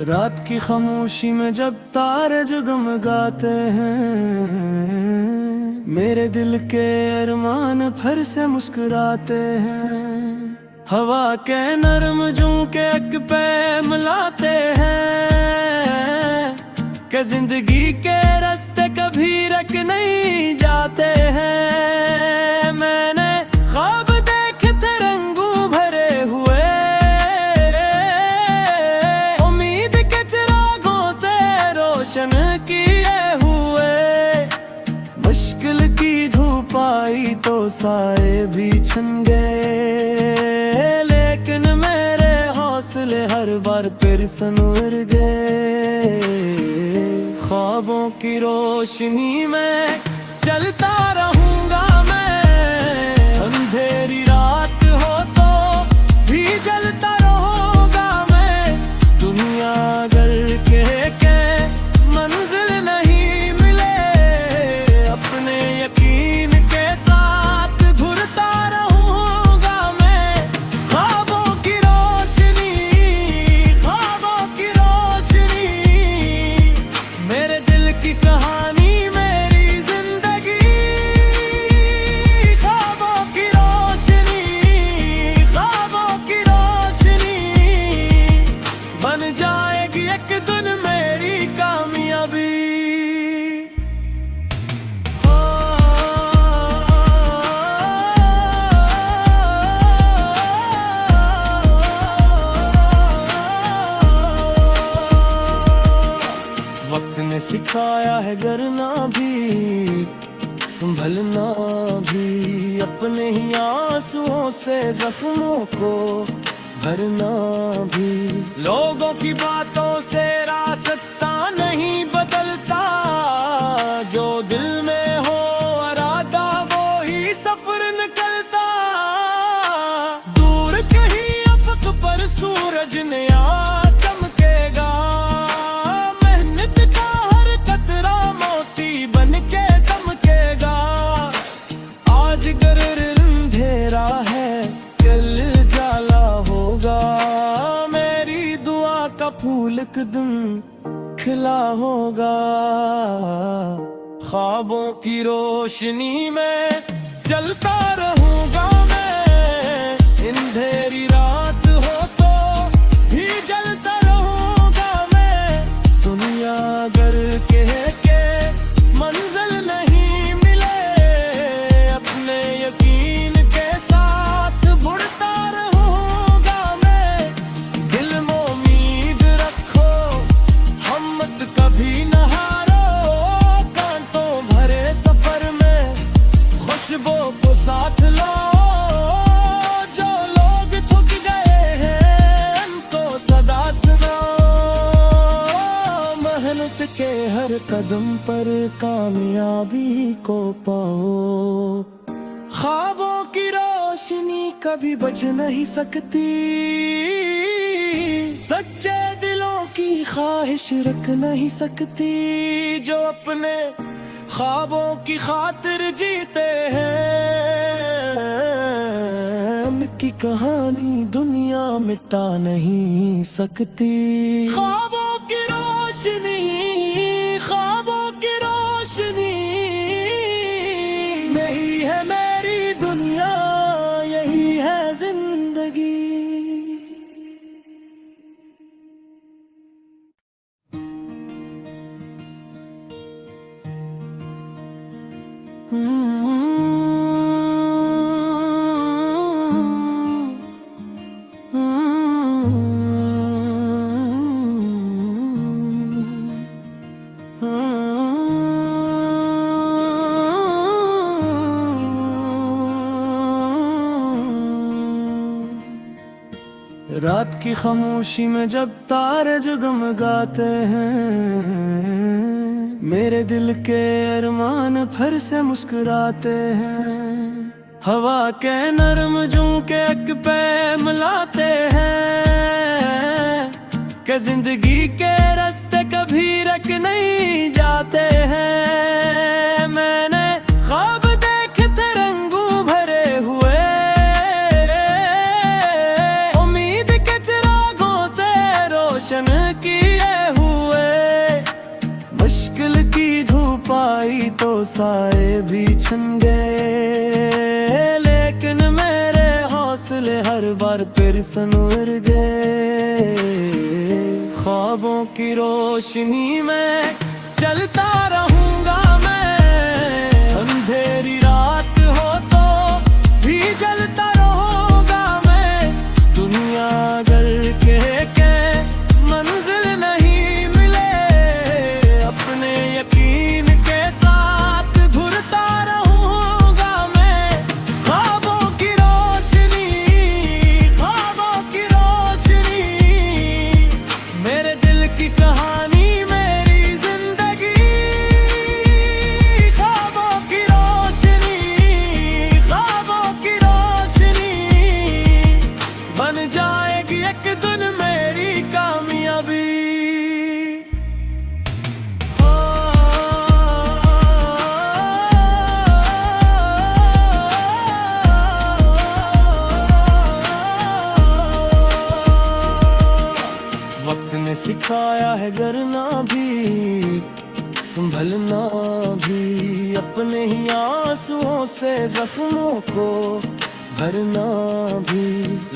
रात की खामोशी में जब तारे जगमगाते हैं, मेरे दिल के अरमान फिर से मुस्कुराते हैं। हवा के नरम झोंके एक पे मिलाते हैं कि जिंदगी के रास्ते कभी रुक नहीं जाते हैं। मैंने ख्वाब देखे थे रंगों भरे हुए, उम्मीद के चिरागों से रोशन किए हुए। मुश्किल की धूप आई तो साए भी छिन गए, लेकिन मेरे हौसले हर बार फिर संवर गए। ख्वाबों की रोशनी में चलता रहूंगा मैं, अंधेरी रात हो तो भी जलता रहूंगा मैं। दुनिया अगर कहे के मंजिल नहीं मिले, अपने यकीन के साथ घुरता रहूंगा मैं। ख्वाबों की रोशनी, ख्वाबों की रोशनी, मेरे दिल की कहानी, मेरी जिंदगी। ख्वाबों की रोशनी, ख्वाबों की रोशनी, बन जाएगी एक दिन मेरी कामयाबी। वक्त ने सिखाया है डरना भी, संभलना भी, अपने ही आंसुओं से जख्मों को भरना भी। लोगों की बातों से रास्ता नहीं बदलता, जो दिल में हो इरादा वो ही सफर निकलता। दूर कहीं अफक पर सूरज नया चमकेगा, मेहनत का हर कतरा मोती बन के दमकेगा। आज गर अंधेरा है कल जाला होगा, मेरी दुआ का फूल एक दिन खिला होगा। ख्वाबों की रोशनी में चलता रहूंगा मैं, अंधेरी रात हो तो भी जलता रहूंगा मैं। दुनिया अगर कहे के मंजिल नहीं मिले, अपने यकीन के साथ बढ़ता रहूंगा मैं। दिल में उम्मीद रखो, हिम्मत कभी न हारो, कांटों भरे सफर में खुशबू को साथ लो। जो लोग थक गए हैं उनको सदा सुनाओ, मेहनत के हर कदम पर कामयाबी को पाओ। ख्वाबों की रोशनी कभी बच नहीं सकती, सच्चे दिलों की ख्वाहिश रख नहीं सकती। जो अपने ख्वाबों की खातिर जीते हैं, उनकी कहानी दुनिया मिटा नहीं सकती। ख्वाबों की रोशनी, ख्वाबों की रोशनी, यही है मेरी दुनिया, यही है जिंदगी। रात की खामोशी में जब तारे जगमगाते हैं, मेरे दिल के अरमान फिर से मुस्कुराते हैं। हवा के नरम झोंके एक पे मिलाते हैं कि जिंदगी के रास्ते कभी रुक नहीं जाते हैं। मैंने ख्वाब देखे थे रंगों भरे हुए, उम्मीद के चिरागों से रोशन किए हुए। मुश्किल की धूप आई तो साए भी छिन गए, लेकिन मेरे हौसले हर बार फिर संवर गए। ख्वाबों की रोशनी में चलता रहूंगा मैं, अंधेरी रात हो तो भी जलता रहूंगा मैं। दुनिया अगर कहे के मंजिल नहीं मिले, अपने यकीन के साथ घुरता रहूंगा मैं। ख्वाबों की रोशनी, ख्वाबों की रोशनी, मेरे दिल की कहानी मेरी जिंदगी। ख्वाबों की रोशनी, ख्वाबों की रोशनी, बन जाएगी एक दिन मेरी कामयाबी। वक्त ने सिखाया है डरना भी, संभलना भी, अपने ही आंसुओं से जख्मों को भरना भी।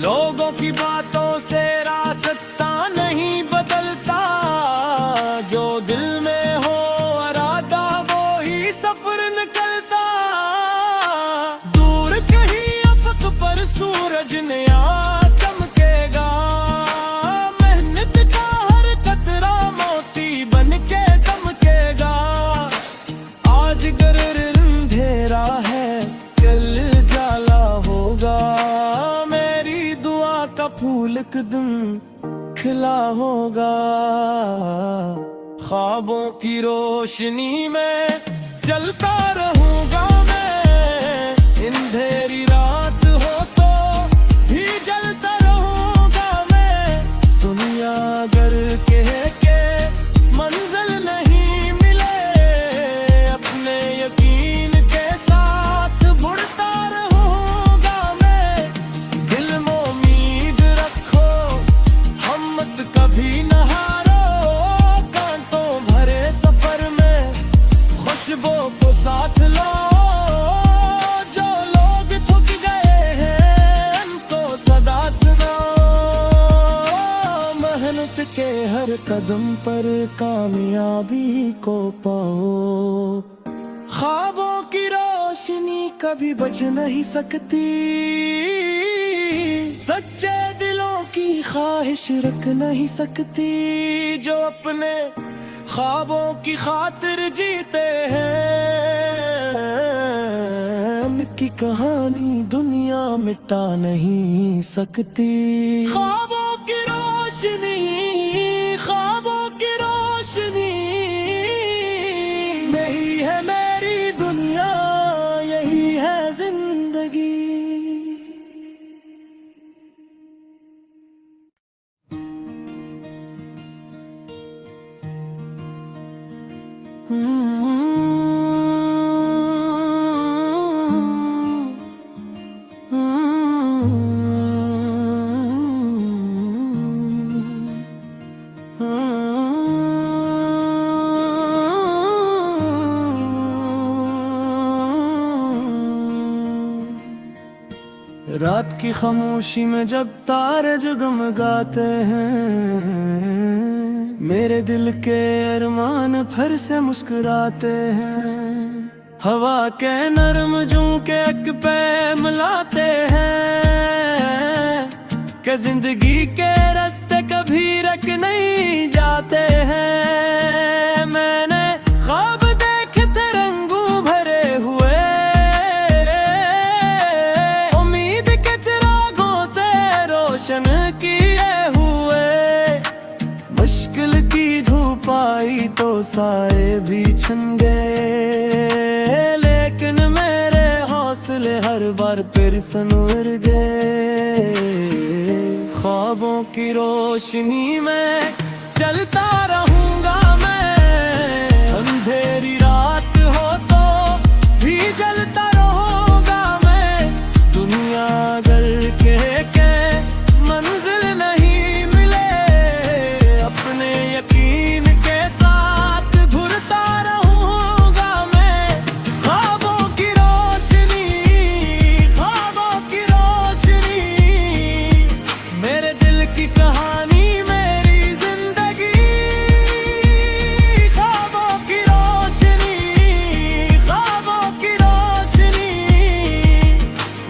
लोगों की बातों से रास्ता नहीं बदलता, जो दिल में हो इरादा वो ही सफर निकलता। दूर कहीं अफक पर सूरज नया चमकेगा, मेहनत का हर कतरा मोती बन के दमकेगा। आज गर अंधेरा है कल जाला होगा, मेरी दुआ का फूल एक दिन खिला होगा। ख्वाबों की रोशनी में चलता रहूंगा मैं, अंधेरी रात हो तो भी जलता रहूंगा मैं। दुनिया अगर कहे के मंजिल नहीं मिले, अपने यकीन के साथ बढ़ता रहूंगा मैं। दिल में उम्मीद रखो, हिम्मत कभी न हारो, कांटों भरे सफर में खुशबू को साथ लो। जो लोग थक गए हैं उनको सदा सुनाओ, मेहनत के हर कदम पर कामयाबी को पाओ। ख्वाबों की रोशनी कभी बच नहीं सकती, सच्चे दिलों की ख्वाहिश रख नहीं सकती। जो अपने ख्वाबों की खातिर जीते हैं, उनकी कहानी दुनिया मिटा नहीं सकती। ख्वाबों की रोशनी, ख्वाबों की रोशनी, यही है मेरी दुनिया, यही है जिंदगी। रात की खामोशी में जब तारे जगमगाते हैं, मेरे दिल के अरमान फिर से मुस्कुराते हैं। हवा के नरम झोंके एक पे मिलाते हैं कि जिंदगी के रास्ते कभी रुक नहीं जाते हैं। मैंने ख्वाब देखे थे रंगों भरे हुए, उम्मीद के चिरागों से रोशन किए हुए। मुश्किल की धूप आई तो साए भी छिन गए, लेकिन मेरे हौसले हौसले हर बार फिर संवर गए। ख्वाबों की रोशनी में चलता रहूंगा मैं, अंधेरी रात हो तो भी जलता रहूंगा मैं। दुनिया अगर के मंजिल नहीं मिले, अपने यकीन के साथ घुरता रहूंगा मैं। ख्वाबों की रोशनी, ख्वाबों की रोशनी, मेरे दिल की कहानी, मेरी जिंदगी। ख्वाबों की रोशनी, ख्वाबों की रोशनी,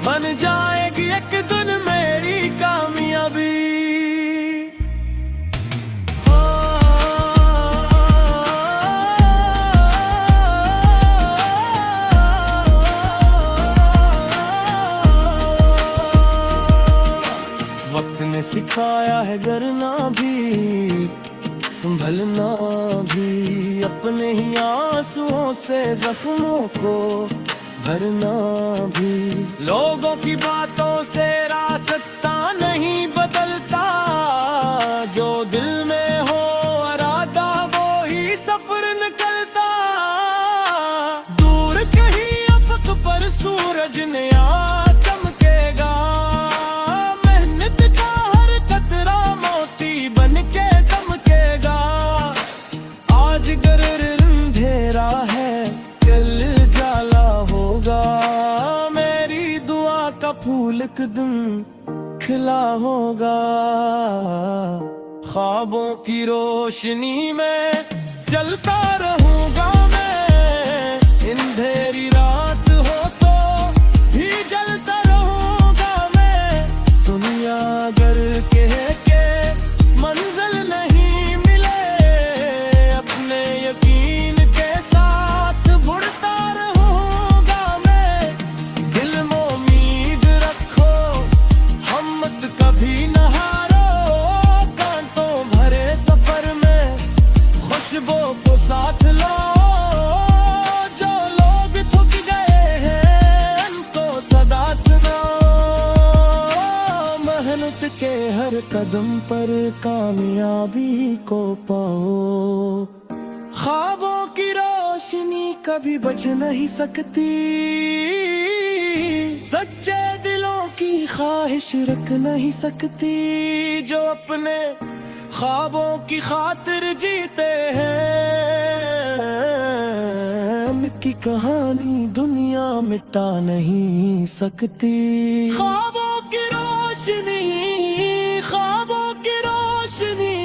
बन जाएगी एक दिन मेरी कामयाबी। वक्त ने सिखाया है डरना भी, संभलना भी, अपने ही आंसुओं से जख्मों को भरना भी। लोगों की बातों से रास्ता नहीं बदलता, जो दिल में हो इरादा वो ही सफर निकलता। दूर कहीं अफक पर सूरज ने आ चमकेगा, मेहनत का हर कतरा मोती बन के दमकेगा। आज गर अंधेरा है, कल जाला होगा, मेरी दुआ का फूल एक दिन खिला होगा। ख्वाबों की रोशनी में चलता रहूंगा मैं, अंधेरी रात हो तो भी जलता रहूंगा मैं। दुनिया अगर के मंजिल नहीं मिले, अपने यकीन के साथ बढ़ता रहूंगा मैं। दिल में उम्मीद रखो, हिम्मत कभी न हारो, कांटों भरे सफर में खुशबू को साथ लो। जो लोग थक गए हैं उनको सदा सुनाओ, मेहनत के हर कदम पर कामयाबी को पाओ। ख्वाबों की रोशनी कभी बच नहीं सकती, सच्चे दिलों की ख्वाहिश रख नहीं सकती। जो अपने ख्वाबों की खातिर जीते हैं, उनकी कहानी दुनिया मिटा नहीं सकती। ख्वाबों की रोशनी, ख्वाबों की रोशनी,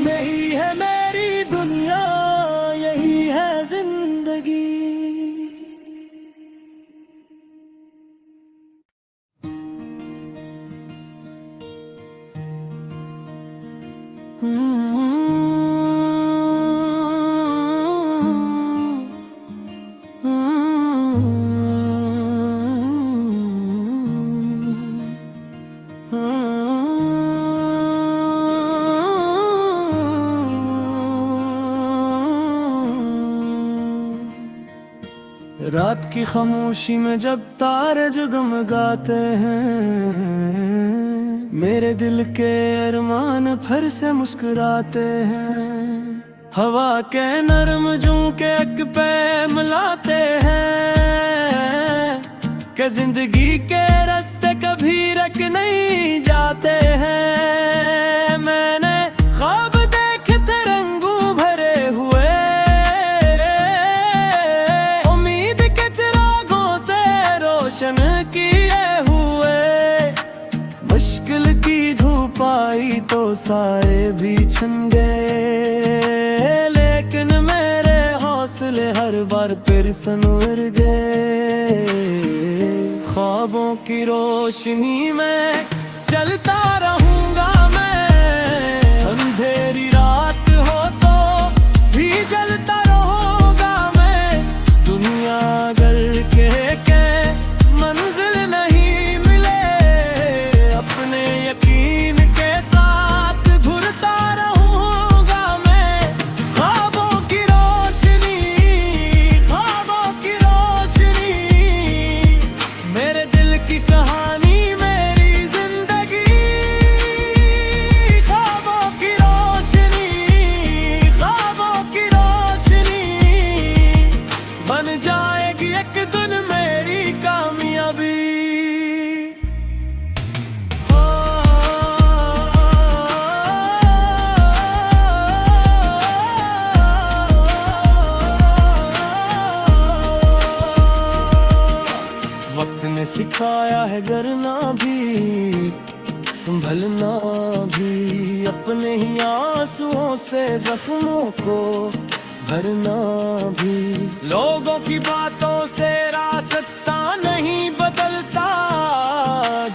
यही है मेरी दुनिया, यही है जिंदगी। रात की खामोशी में जब तारे जगमगाते हैं, मेरे दिल के अरमान फिर से मुस्कुराते हैं। हवा के नरम झोंके एक पे मिलाते हैं, कि जिंदगी के रास्ते कभी रुक नहीं जाते हैं। मैंने ख्वाब देखे थे रंगों भरे हुए, उम्मीद के चिरागों से रोशन किए हुए। मुश्किल की धूप आई तो सारे भी छिन गए, लेकिन मेरे हौसले हर बार फिर संवर गए। ख्वाबों की रोशनी में चलता रहूंगा मैं, अंधेरी रात हो तो भी जलता रहूंगा मैं। दुनिया अगर के मंजिल नहीं मिले, अपने यकीन के साथ घुरता रहूंगा मैं। ख्वाबों की रोशनी, ख्वाबों की रोशनी, सिखाया है डरना भी, संभलना भी, अपने ही आंसुओं से जख्मों को भरना भी। लोगों की बातों से रास्ता नहीं बदलता,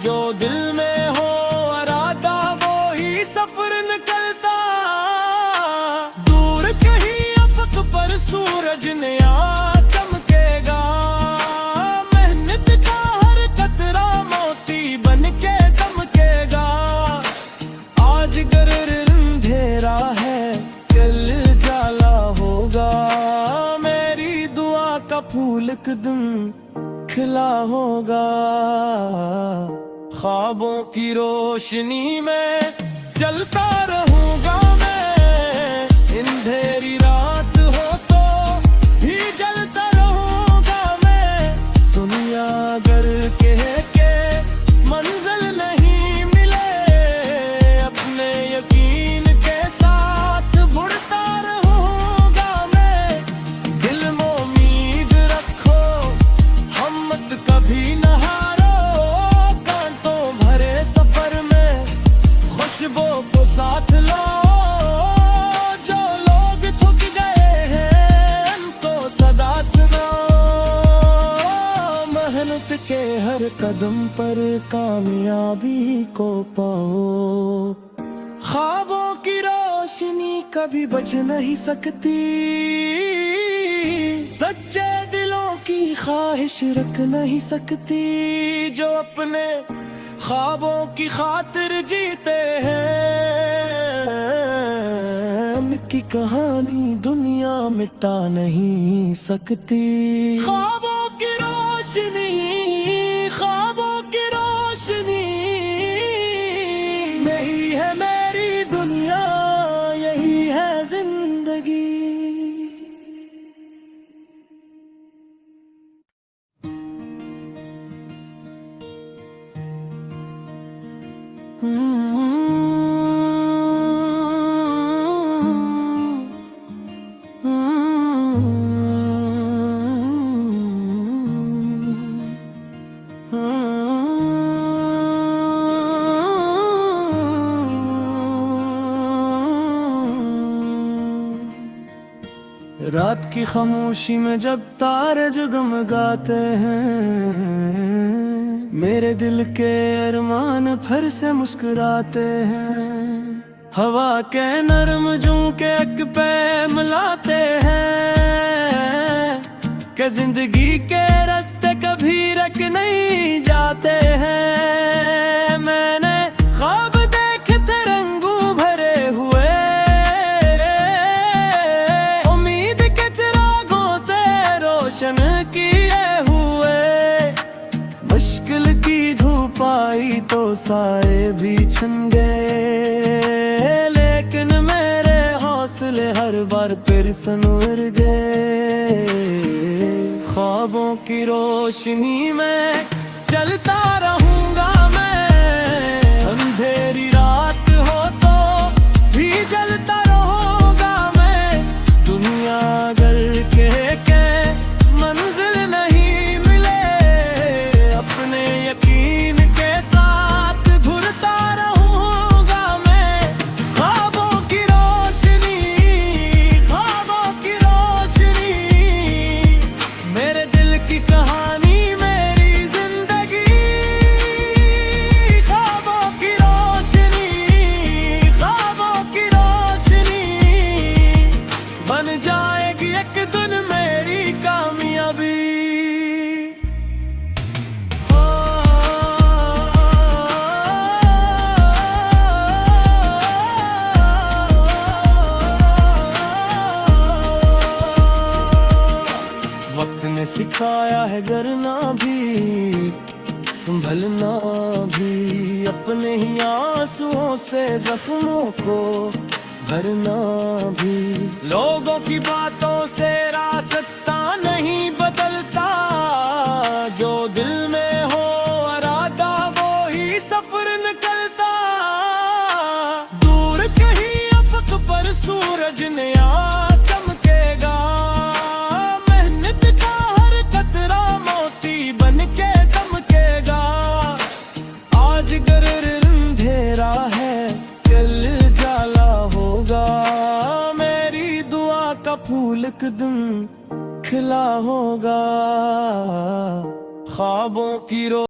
जो दिल में हो इरादा वो ही सफर निकलता। दूर कहीं अफक पर सूरज नया चमकेगा, मेहनत का हर कतरा मोती बन के दमकेगा। आज गर अंधेरा है कल जाला होगा, मेरी दुआ का फूल एक दिन खिला होगा। ख्वाबों की रोशनी में चलता रहूंगा मैं, अंधेरी रात हो तो भी जलता रहूंगा मैं। दुनिया अगर कहे के मंजिल नहीं मिले, अपने यकीन के साथ बढ़ता रहूंगा मैं। दिल में उम्मीद रखो, हिम्मत कभी न हारो, कांटों भरे सफर में खुशबू को साथ लो। जो लोग थक गए हैं उनको सदा सुनो, मेहनत के हर कदम पर कामयाबी को पाओ। ख्वाबों की रोशनी कभी बच नहीं सकती, सच्चे दिलों की ख्वाहिश रख नहीं सकती। जो अपने ख्वाबों की खातिर जीते हैं, उनकी कहानी दुनिया मिटा नहीं सकती। ख्वाबों की रोशनी, ख्वाबों की रोशनी, यही है मेरी दुनिया, यही है जिंदगी। रात की खामोशी में जब तारे जगमगाते हैं, मेरे दिल के अरमान फिर से मुस्कुराते हैं। हवा के नरम झोंके एक पे मिलाते हैं, कि जिंदगी के रास्ते कभी रुक नहीं जाते हैं। मैंने ख्वाब देखे थे रंगू भरे हुए, उम्मीद के चिरागों से रोशन किए हुए। मुश्किल की धूप आई तो साए भी छिन गए, लेकिन मेरे हौसले हर बार फिर संवर गए। ख्वाबों की रोशनी में चलता रहूंगा मैं, अंधेरी रात हो तो भी जलता रहूंगा मैं। दुनिया अगर कहे के मंजिल नहीं मिले, अपने यकीन के साथ घुरता रहूंगा मैं। ख्वाबों की रोशनी, ख्वाबों की रोशनी, मेरे दिल की कहानी मेरी जिंदगी। ख्वाबों की रोशनी, ख्वाबों की रोशनी, बन जाएगी एक दिन मेरी कामयाबी। वक्त ने सिखाया है डरना भी, संभलना भी, अपने ही आंसुओं से जख्मों को भरना भी। लोगों की बातों से रास्ता नहीं बदलता, जो दिल में हो इरादा वो ही सफर निकलता। दूर कहीं अफक पर सूरज नया चमकेगा, मेहनत का हर कतरा मोती बन के दमकेगा। अंधेरा है कल जाला होगा, मेरी दुआ का फूल एक दिन खिला होगा। ख्वाबों की